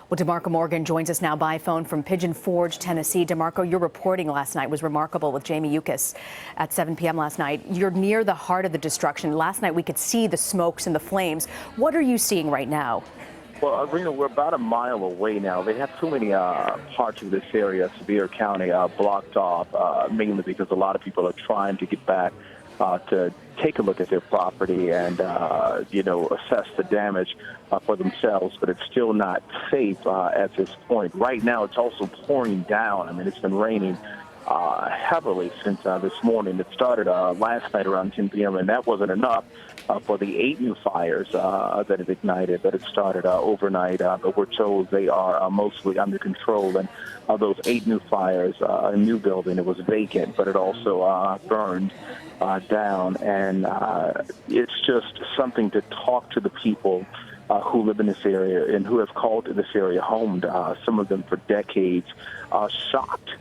Well, DeMarco Morgan joins us now by phone from Pigeon Forge, Tennessee. DeMarco, your reporting last night was remarkable with Jamie Yuccas at 7 p.m. last night. You're near the heart of the destruction. Last night we could see the smokes and the flames. What are you seeing right now? Well, Rena, we're about a mile away now. They have so many parts of this area, Sevier County, blocked off, mainly because a lot of people are trying to get back to take a look at their property and, assess the damage for themselves, but it's still not safe at this point. Right now, it's also pouring down. I mean, it's been raining heavily since this morning. It started last night around 10 p.m., and that wasn't enough for the 8 new fires that have ignited, that had started overnight, but we're told they are mostly under control. And those 8 new fires, a new building, it was vacant, but it also burned down. And it's just something to talk to the people who live in this area and who have called this area home, some of them for decades, shocked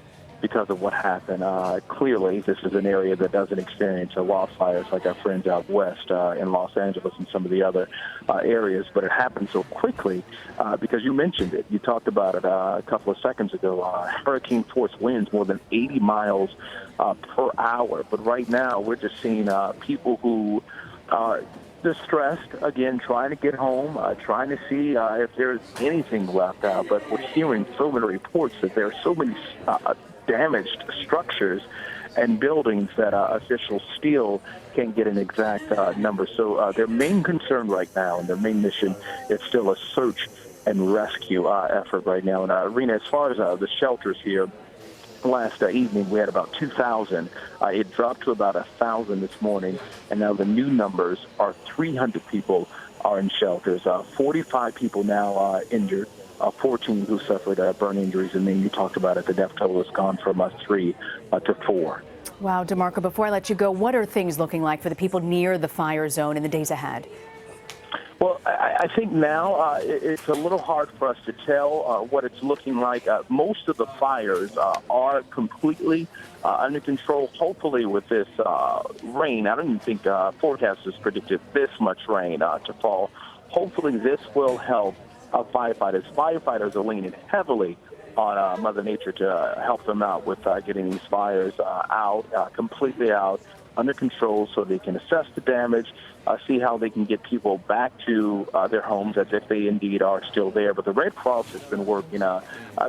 because of what happened. Clearly, this is an area that doesn't experience wildfires like our friends out west in Los Angeles and some of the other areas, but it happened so quickly because you mentioned it. You talked about it a couple of seconds ago. Hurricane force winds more than 80 miles per hour, but right now we're just seeing people who are distressed, again, trying to get home, trying to see if there's anything left out, but we're hearing so many reports that there are so many damaged structures and buildings that officials still can't get an exact number. So their main concern right now and their main mission is still a search and rescue effort right now. And Rena, as far as the shelters here, last evening we had about 2,000. It dropped to about 1,000 this morning, and now the new numbers are 300 people are in shelters. 45 people now injured. 14 who suffered burn injuries, and then you talked about it, the death toll has gone from 3 to 4. Wow, DeMarco, before I let you go, what are things looking like for the people near the fire zone in the days ahead? Well, I think now it's a little hard for us to tell what it's looking like. Most of the fires are completely under control. Hopefully with this rain, I don't even think forecasters predicted this much rain to fall. Hopefully this will help firefighters. Firefighters are leaning heavily on Mother Nature to help them out with getting these fires completely out, under control, so they can assess the damage, see how they can get people back to their homes as if they indeed are still there. But the Red Cross has been working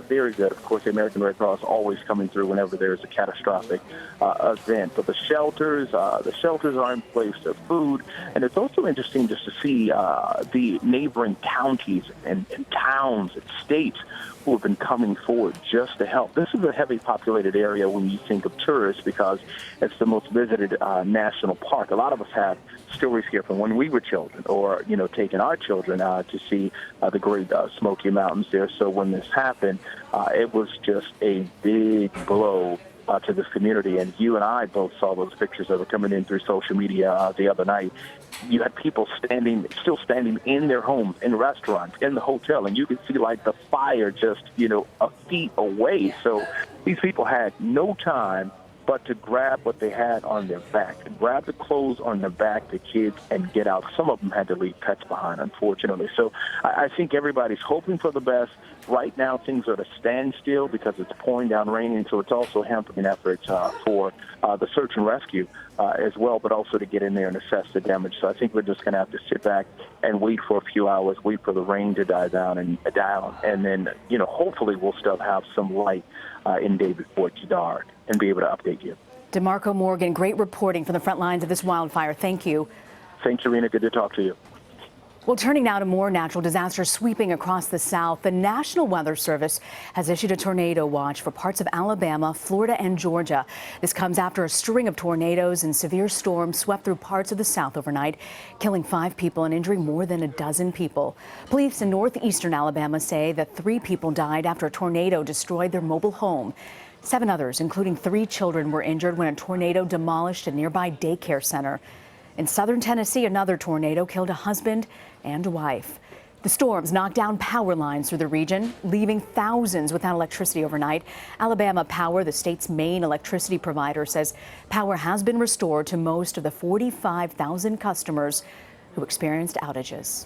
very good. Of course, the American Red Cross always coming through whenever there's a catastrophic event. But the shelters are in place, of food, and it's also interesting just to see the neighboring counties and towns and states who have been coming forward just to help. This is a heavily populated area when you think of tourists because it's the most visited national park. A lot of us have stories here from when we were children, or taking our children to see the great Smoky Mountains there. So when this happened, it was just a big blow to this community. And you and I both saw those pictures that were coming in through social media the other night. You had people still standing in their homes, in restaurants, in the hotel, and you could see like the fire just, a feet away. So these people had no time but to grab what they had on their back, to grab the clothes on their back, the kids, and get out. Some of them had to leave pets behind, unfortunately. So I think everybody's hoping for the best. Right now, things are at a standstill because it's pouring down raining, so it's also hampering efforts for the search and rescue as well, but also to get in there and assess the damage. So I think we're just going to have to sit back and wait for a few hours, wait for the rain to die down, and then, hopefully we'll still have some light in day before it's dark and be able to update you. DeMarco Morgan, great reporting from the front lines of this wildfire. Thank you. Thanks, Serena. Good to talk to you. Well, turning now to more natural disasters sweeping across the South, the National Weather Service has issued a tornado watch for parts of Alabama, Florida, and Georgia. This comes after a string of tornadoes and severe storms swept through parts of the South overnight, killing 5 people and injuring more than a dozen people. Police in northeastern Alabama say that 3 people died after a tornado destroyed their mobile home. 7 others, including 3 children, were injured when a tornado demolished a nearby daycare center. In southern Tennessee, another tornado killed a husband and a wife. The storms knocked down power lines through the region, leaving thousands without electricity overnight. Alabama Power, the state's main electricity provider, says power has been restored to most of the 45,000 customers who experienced outages.